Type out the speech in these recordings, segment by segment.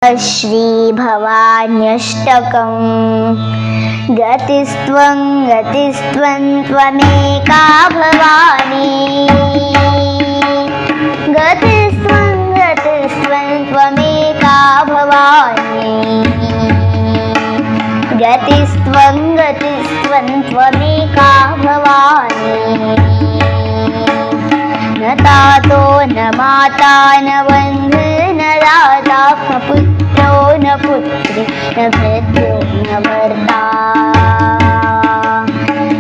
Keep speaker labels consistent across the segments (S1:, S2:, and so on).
S1: श्रीभवान्यष्टकम् गतिस्त्वं त्वमेका भवानी गतिस्त्वं त्वमेका भवानी गतिस्त्वं त्वमेका भवानी न तातो न माता न बन्धु न दाता न पुत्रो न पुत्री न भृत्यो न भर्ता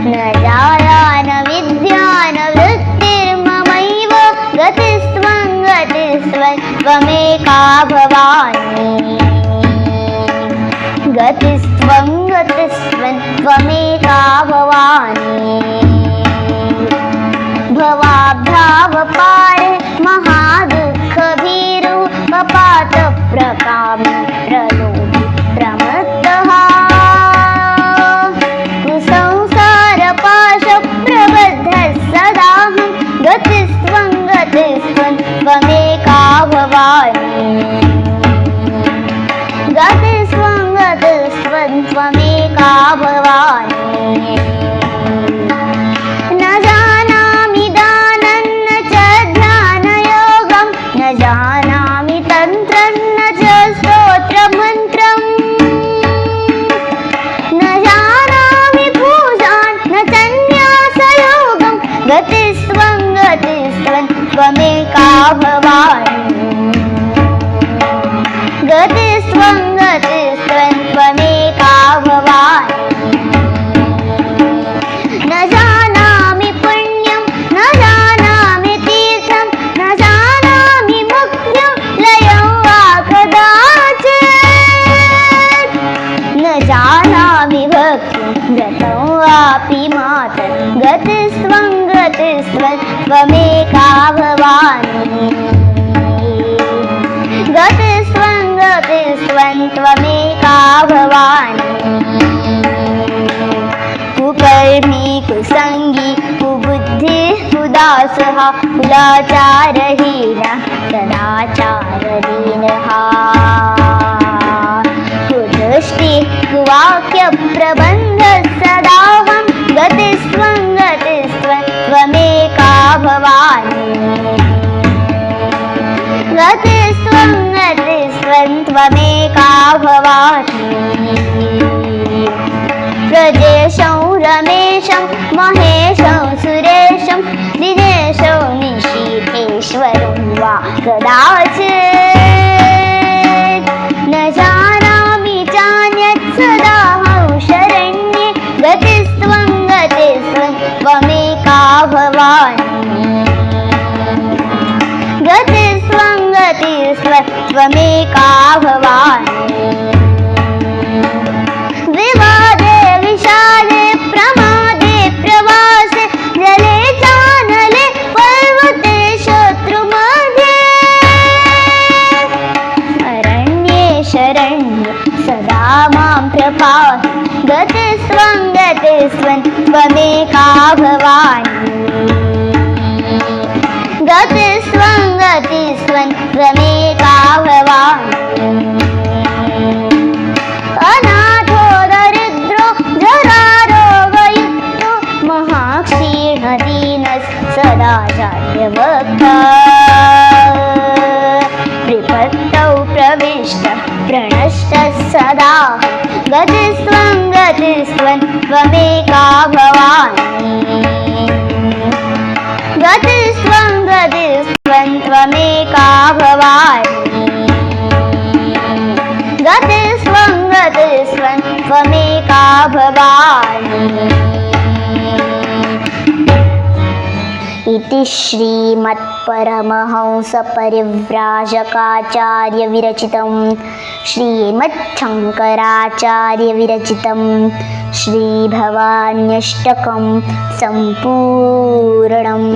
S1: न जाया न विद्या न वृत्तिर्ममैव गतिस्त्वं त्वमेका भवानी गतिस्त्वं त्वमेका भवानी भवाब्धावपार महादुःखभीरु पपात प्रकामी प्रलोभि प्रमत्तः कुसंसारपाशप्रबद्धः सदाहं गतिस्त्वं त्वमेका भवानी गतिस्त्वं त्वमेका भवानी न जानामि दानं न च ध्यानयोगं न जानामि तन्त्रं न च स्तोत्रमन्त्रं न जानामि पूजां न सन्न्यासयोगं गतिस्त्वं त्वमेका भवानी गतिस्त्वं त्वमेका भवानी न जानामि पुण्यं न जानामि तीर्थं न जानामि मुक्तिं लयं वा कदाचित् न जानामि भक्तिं गतं वापि मातर् गतिस्त्वं त्वमेका भवानी गतिस्त्वं त्वमेका भवानी कुकर्मी कुसंगी कुबुद्धिः कुदासः कुलाचारहीनः सदाचारहीनः कुदृष्टिः कुवाक्यप्रबन्धः सदाहं गतिस्त्वं त्वमेका भवानी गतिस्त्वं त्वमेका भवानी प्रदेशं रमेशं महेशं सुरेशं दिनेशं निशीथेश्वरं वा कदाचित् न जानामि चान्यत् सदाहं शरण्ये गतिस्त्वं त्वमेका भवानी गतिस्त्वं त्वमेका भवानी विवादे विषादे प्रमादे प्रवासे जले चानले पर्वते शत्रुमध्ये अरण्ये शरण्ये सदा मां प्रपाहि गतिस्त्वं त्वमेका भवानी गतिस्त्वं त्वमेका भवानी अनाथो दरिद्रो जरारोगयुक्तो महाक्षीणदीनः सदा जाड्यभक्तः विपत्तौ प्रविष्टः प्रणष्टः सदा गतिस्त्वं त्वमेका भवानी गतिस्त्वं त्वमेका भवानी गतिस्त्वं त्वमेका भवानी इति श्रीमत्परमहंसपरिव्राजकाचार्यविरचितं श्रीमच्छङ्कराचार्यविरचितं श्रीभवान्यष्टकं सम्पूर्णम्।